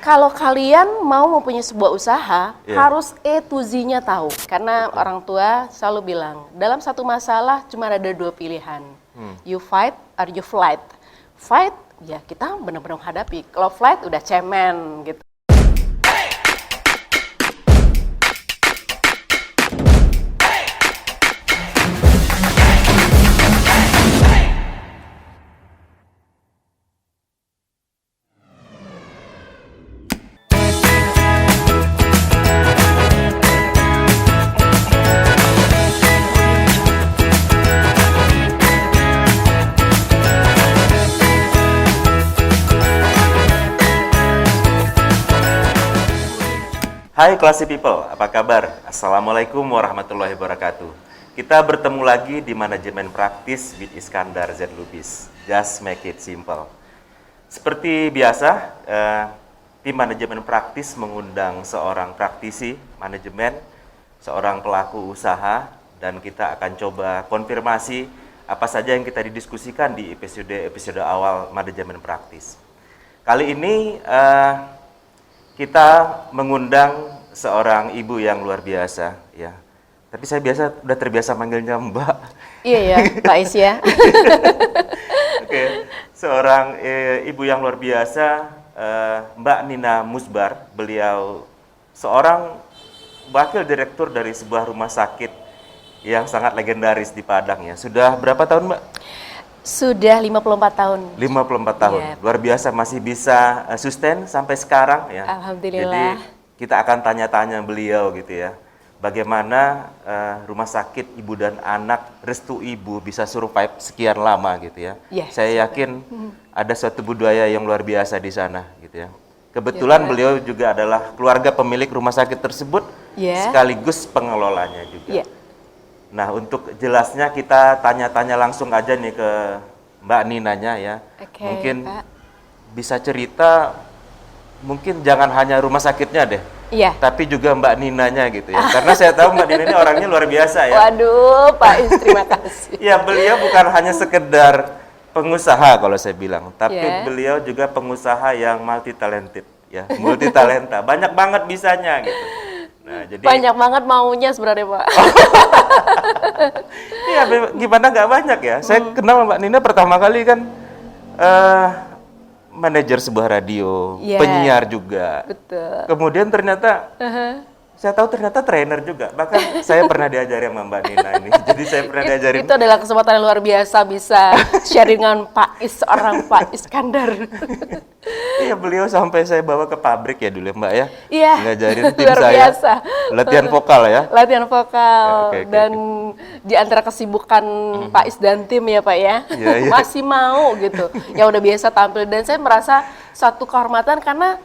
Kalau kalian mau mempunyai sebuah usaha, harus A to Z-nya tahu. Karena orang tua selalu bilang, dalam satu masalah cuma ada dua pilihan. You fight or you flight. Fight, ya kita benar-benar menghadapi. Kalau flight udah cemen gitu. Hai Classy People, apa kabar? Assalamualaikum warahmatullahi wabarakatuh. Kita bertemu lagi di Manajemen Praktis with Iskandar Z. Lubis. Just make it simple. Seperti biasa, tim Manajemen Praktis mengundang seorang praktisi manajemen, seorang pelaku usaha, dan kita akan coba konfirmasi apa saja yang kita didiskusikan di episode awal Manajemen Praktis. Kali ini kita mengundang seorang ibu yang luar biasa, ya. Tapi saya udah terbiasa manggilnya Mbak. Iya ya, Pak Is ya. Oke, seorang ibu yang luar biasa, Mbak Nina Musbar. Beliau seorang wakil direktur dari sebuah rumah sakit yang sangat legendaris di Padang, ya. Sudah berapa tahun, Mbak? Sudah 54 tahun. 54 tahun. Yep. Luar biasa, masih bisa sustain sampai sekarang, ya. Alhamdulillah. Jadi kita akan tanya-tanya beliau gitu ya. Bagaimana rumah sakit ibu dan anak Restu Ibu bisa survive sekian lama gitu ya. Yes. Saya yakin ada suatu budaya yang luar biasa di sana gitu ya. Kebetulan beliau juga adalah keluarga pemilik rumah sakit tersebut, sekaligus pengelolanya juga. Nah, untuk jelasnya kita tanya-tanya langsung aja nih ke Mbak Ninanya ya. Oke, mungkin Pak. bisa cerita, mungkin jangan hanya rumah sakitnya deh. Iya. Tapi juga Mbak Ninanya gitu ya. Karena saya tahu Mbak Nina ini orangnya luar biasa ya. Waduh, Pak Is, terima kasih. Ya, beliau bukan hanya sekedar pengusaha kalau saya bilang, tapi beliau juga pengusaha yang multi talented ya, multi talenta. Banyak banget bisanya gitu. Nah, jadi banyak banget maunya sebenarnya, Pak. Iya, gimana nggak banyak ya? Saya kenal Mbak Nina pertama kali kan manajer sebuah radio, penyiar juga. Betul. Kemudian ternyata saya tahu ternyata trainer juga. Bahkan saya pernah diajari sama Mbak Nina ini. Jadi saya pernah diajarin. Itu adalah kesempatan yang luar biasa bisa sharing dengan Pak Is, seorang Pak Iskandar. Iya, beliau sampai saya bawa ke pabrik ya dulu, Mbak ya. Iya. Ngajarin tim luar saya. Biasa. Latihan vokal ya. Latihan vokal. Oke. Dan di antara kesibukan Pak Is dan tim ya, Pak ya. Iya. Masih mau gitu. Ya udah biasa tampil, dan saya merasa suatu kehormatan karena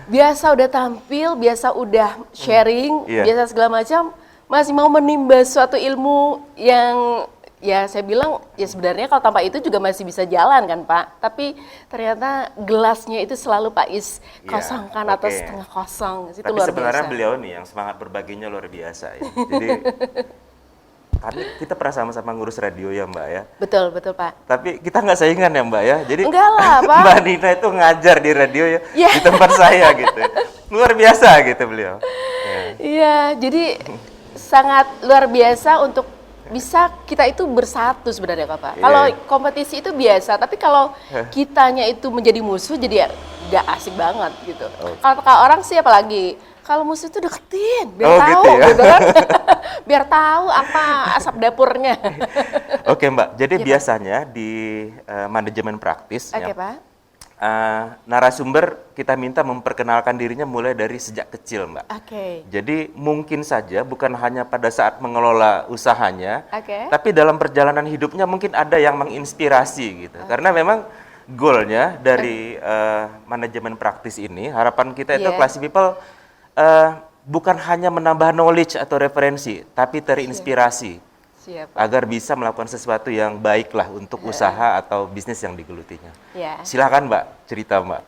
biasa udah tampil, biasa udah sharing, biasa segala macam, masih mau menimba suatu ilmu yang ya saya bilang ya sebenarnya kalau tanpa itu juga masih bisa jalan kan, Pak. Tapi ternyata gelasnya itu selalu Pak Is kosongkan atau setengah kosong. Itu tapi luar sebenarnya biasa. beliau nih yang semangat berbaginya luar biasa ya. Jadi kita pernah sama-sama ngurus radio ya, Mbak ya. Betul Pak. Tapi kita nggak saingan ya, Mbak ya. Jadi enggak lah, Pak. Mbak Nina itu ngajar di radio ya, di tempat saya gitu. Luar biasa gitu beliau. Iya, jadi sangat luar biasa untuk bisa kita itu bersatu sebenarnya, Pak. Kalau kompetisi itu biasa, tapi kalau kitanya itu menjadi musuh jadi nggak asik banget gitu. Kalau orang sih apalagi kalau musuh itu deketin, biar tahu gitu kan. Biar tahu apa asap dapurnya. Oke, Mbak. Jadi biasanya di manajemen praktis Pak. Narasumber kita minta memperkenalkan dirinya mulai dari sejak kecil, Mbak. Jadi mungkin saja bukan hanya pada saat mengelola usahanya, tapi dalam perjalanan hidupnya mungkin ada yang menginspirasi gitu. Karena memang goalnya dari manajemen praktis ini, harapan kita itu Classy People bukan hanya menambah knowledge atau referensi, tapi terinspirasi. Agar bisa melakukan sesuatu yang baiklah untuk usaha atau bisnis yang digelutinya. Silakan, Mbak, cerita, Mbak.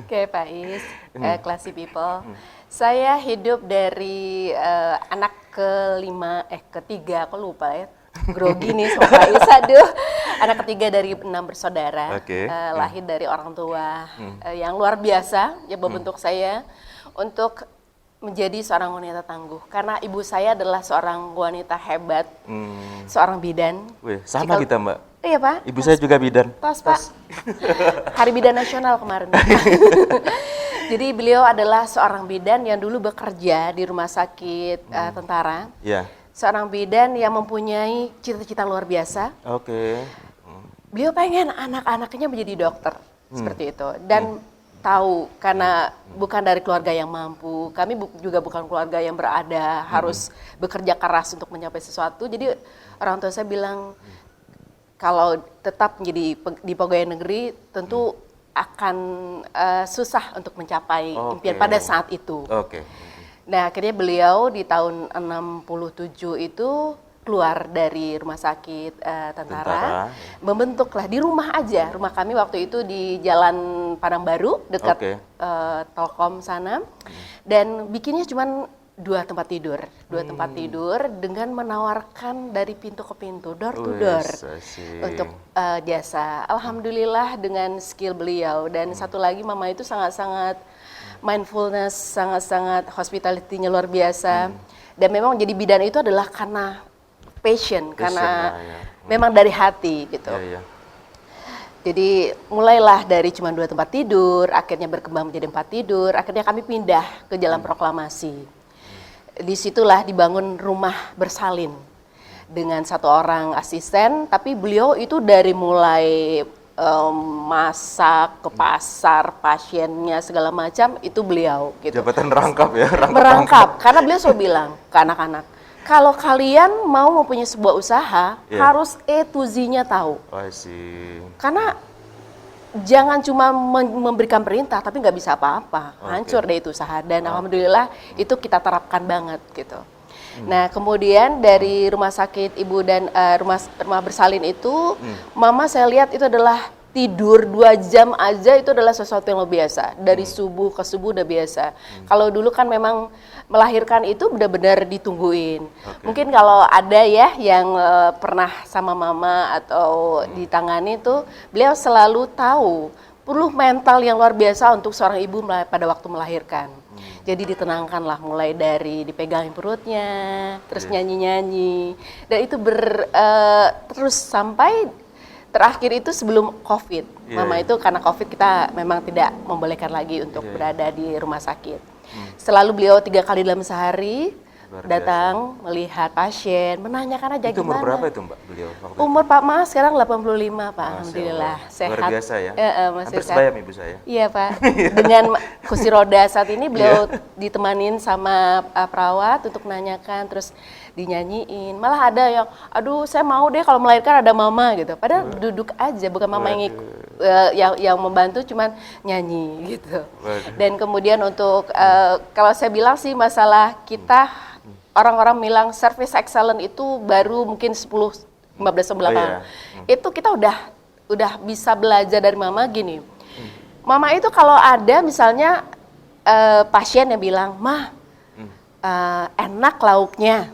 Oke, Pak Is, Classy People. Saya hidup dari anak ketiga, aku lupa ya. Grogi nih sama Pak Is, aduh. Anak ketiga dari 6 bersaudara, lahir dari orang tua yang luar biasa, ya membentuk saya untuk menjadi seorang wanita tangguh. Karena ibu saya adalah seorang wanita hebat, seorang bidan. Wih, sama kita Mbak. Iya Pak. Ibu saya juga bidan. Tos Pak. Hari Bidan Nasional kemarin. Jadi beliau adalah seorang bidan yang dulu bekerja di rumah sakit tentara. Iya. Seorang bidan yang mempunyai cita-cita luar biasa. Oke. Beliau pengen anak-anaknya menjadi dokter, seperti itu. Dan tahu, karena bukan dari keluarga yang mampu, kami juga bukan keluarga yang berada, harus bekerja keras untuk mencapai sesuatu. Jadi orang tua saya bilang, kalau tetap menjadi di pegawai negeri, tentu akan susah untuk mencapai impian pada saat itu. Nah, akhirnya beliau di tahun 67 itu keluar dari rumah sakit tentara, membentuklah di rumah aja. Rumah kami waktu itu di Jalan Padang Baru, dekat Telkom sana, dan bikinnya cuma 2 tempat tidur dengan menawarkan dari pintu ke pintu, door to door untuk jasa. Alhamdulillah dengan skill beliau, dan satu lagi mama itu sangat-sangat mindfulness, sangat-sangat hospitality-nya luar biasa. Dan memang jadi bidan itu adalah karena passion karena memang dari hati gitu. Jadi mulailah dari cuma 2 tempat tidur, akhirnya berkembang menjadi 4 tidur, akhirnya kami pindah ke Jalan Proklamasi. Disitulah dibangun rumah bersalin dengan 1 orang asisten, tapi beliau itu dari mulai masak, ke pasar, pasiennya segala macam itu beliau gitu. Jabatan rangkap ya? Merangkap, karena beliau selalu bilang ke anak-anak, kalau kalian mau mempunyai sebuah usaha, harus A to Z-nya tahu. Karena jangan cuma memberikan perintah, tapi nggak bisa apa-apa, hancur deh itu usaha. Dan alhamdulillah itu kita terapkan banget gitu. Nah kemudian dari rumah sakit ibu dan rumah bersalin itu, mama saya lihat itu adalah tidur 2 jam aja itu adalah sesuatu yang luar biasa. Dari subuh ke subuh udah biasa. Kalau dulu kan memang melahirkan itu benar-benar ditungguin. Mungkin kalau ada ya yang pernah sama mama atau ditangani itu, beliau selalu tahu perlu mental yang luar biasa untuk seorang ibu pada waktu melahirkan. Jadi ditenangkanlah mulai dari dipegangin perutnya, terus nyanyi-nyanyi, dan itu terus sampai terakhir itu sebelum COVID. Mama itu karena COVID kita memang tidak membolehkan lagi untuk berada di rumah sakit. Selalu beliau 3 kali dalam sehari datang melihat pasien, menanyakan aja itu gimana. Umur berapa itu Mbak beliau? Umur Pak Mas sekarang 85 Pak, alhamdulillah sehat. Luar biasa ya. Masih hampir sebayam ibu saya. Iya Pak. Dengan kursi roda saat ini beliau ditemanin sama perawat untuk menanyakan, terus dinyanyiin. Malah ada yang, aduh saya mau deh kalau melahirkan ada mama gitu. Padahal duduk aja, bukan mama yang membantu, cuman nyanyi gitu. Dan kemudian untuk kalau saya bilang sih masalah kita, orang-orang bilang service excellent itu baru mungkin 10-15 tahun belakang. Itu kita udah bisa belajar dari mama gini. Mama itu kalau ada misalnya pasien yang bilang, "Mah, enak lauknya."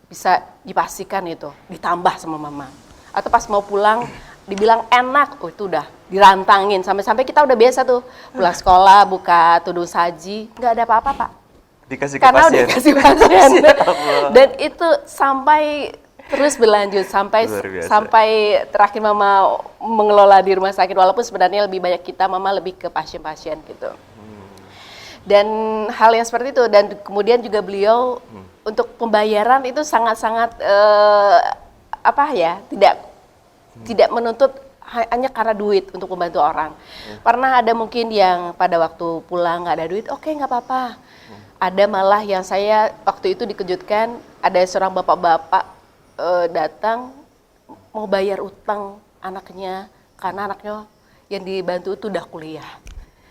Bisa dipastikan itu ditambah sama mama. Atau pas mau pulang dibilang enak, itu udah dirantangin. Sampai-sampai kita udah biasa tuh pulang sekolah buka tudung saji, nggak ada apa-apa Pak. Dikasih ke Karena pasien. udah dikasih pasien. Dan itu sampai terus berlanjut sampai terakhir mama mengelola di rumah sakit, walaupun sebenarnya lebih banyak kita, mama lebih ke pasien-pasien gitu. Dan hal yang seperti itu, dan kemudian juga beliau untuk pembayaran itu sangat-sangat tidak menuntut hanya karena duit untuk membantu orang. Pernah ada mungkin yang pada waktu pulang nggak ada duit, oke, nggak apa-apa. Ada malah yang saya waktu itu dikejutkan, ada seorang bapak-bapak datang mau bayar utang anaknya karena anaknya yang dibantu itu udah kuliah.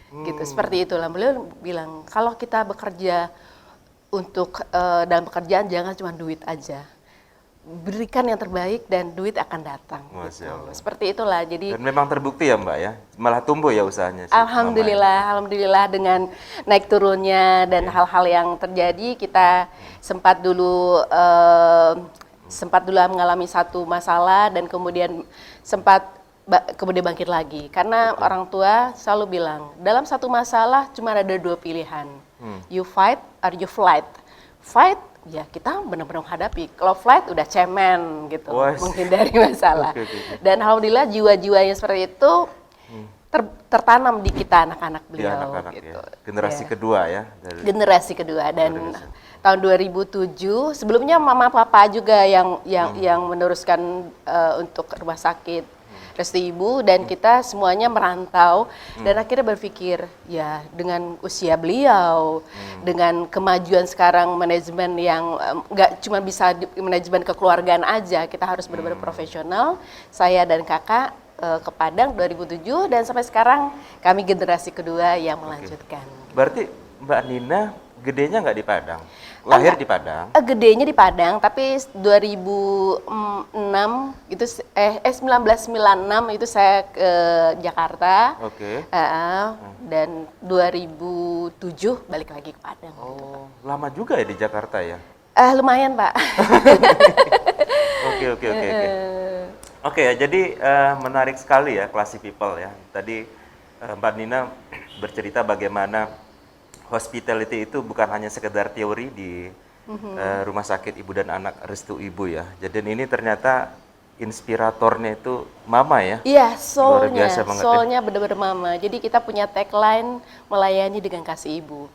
Gitu, seperti itulah. Beliau bilang, kalau kita bekerja untuk dalam pekerjaan jangan cuma duit aja. Berikan yang terbaik dan duit akan datang. Gitu. Seperti itulah. Jadi dan memang terbukti ya Mbak ya, malah tumbuh ya usahanya. Alhamdulillah dengan naik turunnya dan hal-hal yang terjadi, kita sempat dulu mengalami satu masalah, dan kemudian sempat kemudian bangkit lagi. Karena orang tua selalu bilang, dalam satu masalah cuma ada 2 pilihan. You fight or you flight. Fight, ya kita benar-benar menghadapi. Kalau flight udah cemen gitu, menghindari masalah. Dan alhamdulillah jiwa-jiwa yang seperti itu tertanam di kita anak-anak beliau. Anak-anak, gitu. ya. Generasi kedua ya. Generasi kedua, dan tahun 2007 sebelumnya mama papa juga yang meneruskan untuk rumah sakit Restu Ibu, dan kita semuanya merantau dan akhirnya berpikir ya dengan usia beliau, dengan kemajuan sekarang manajemen yang nggak cuma bisa manajemen kekeluargaan aja, kita harus benar-benar profesional. Saya dan kakak ke Padang 2007 dan sampai sekarang kami generasi kedua yang melanjutkan. Berarti Mbak Nina gedenya nggak di Padang? Lahir di Padang? Gedenya di Padang, tapi 2006 itu 1996 itu saya ke Jakarta. Dan 2007 balik lagi ke Padang. Oh, lama juga ya di Jakarta ya? Lumayan, Pak. Oke. Oke ya, jadi menarik sekali ya Classy People ya. Tadi Mbak Nina bercerita bagaimana hospitality itu bukan hanya sekedar teori di Rumah Sakit Ibu dan Anak Restu Ibu ya. Jadi ini ternyata inspiratornya itu mama ya. Iya, soulnya benar-benar mama. Jadi kita punya tagline melayani dengan kasih ibu.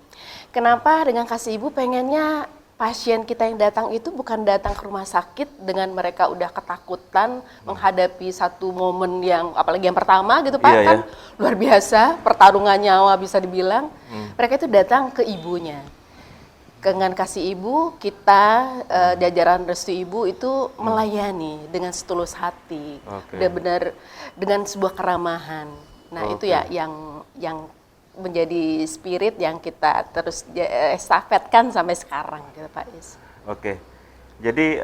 Kenapa dengan kasih ibu? Pengennya pasien kita yang datang itu bukan datang ke rumah sakit dengan mereka udah ketakutan menghadapi satu momen yang apalagi yang pertama gitu Pak, kan luar biasa, pertarungan nyawa bisa dibilang. Mereka itu datang ke ibunya. Dengan kasih ibu, kita jajaran Restu Ibu itu melayani dengan setulus hati, benar-benar dengan sebuah keramahan. Nah itu ya yang menjadi spirit yang kita terus estafetkan sampai sekarang gitu Pak Is. Oke, jadi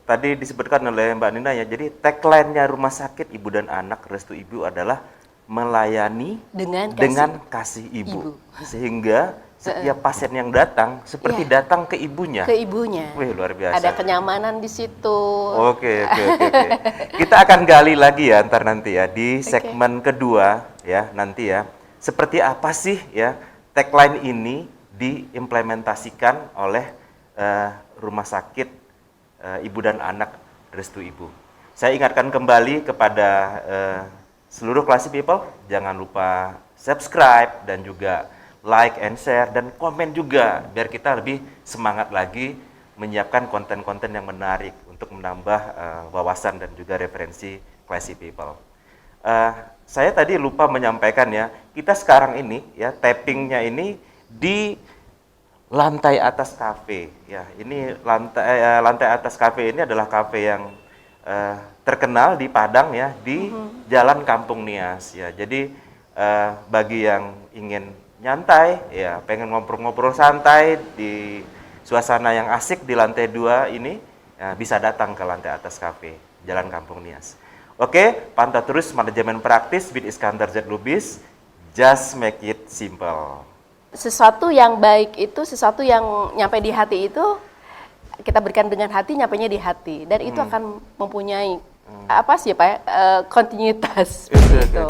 tadi disebutkan oleh Mbak Nina ya, jadi tagline-nya Rumah Sakit Ibu dan Anak Restu Ibu adalah melayani dengan kasih ibu. Sehingga setiap pasien yang datang seperti datang ke ibunya. Ke ibunya. Wih, luar biasa. Ada kenyamanan di situ. Oke. Kita akan gali lagi ya nanti ya di segmen kedua ya nanti ya. Seperti apa sih ya tagline ini diimplementasikan oleh Rumah Sakit Ibu dan Anak Restu Ibu. Saya ingatkan kembali kepada seluruh Classy People, jangan lupa subscribe dan juga like and share dan komen juga biar kita lebih semangat lagi menyiapkan konten-konten yang menarik untuk menambah wawasan dan juga referensi Classy People. Saya tadi lupa menyampaikan ya, kita sekarang ini ya tappingnya ini di lantai atas kafe ya. Ini lantai atas kafe ini adalah kafe yang terkenal di Padang ya, di Jalan Kampung Nias ya. Jadi bagi yang ingin nyantai ya, pengen ngobrol-ngobrol santai di suasana yang asik di lantai 2 ini ya, bisa datang ke lantai atas kafe Jalan Kampung Nias. Oke, pantau terus manajemen praktis with Iskandar Z Lubis. Just make it simple. Sesuatu yang baik itu, sesuatu yang nyampe di hati itu kita berikan dengan hati, nyampainya di hati, dan itu akan mempunyai apa sih Pak? Kontinuitas. Gitu.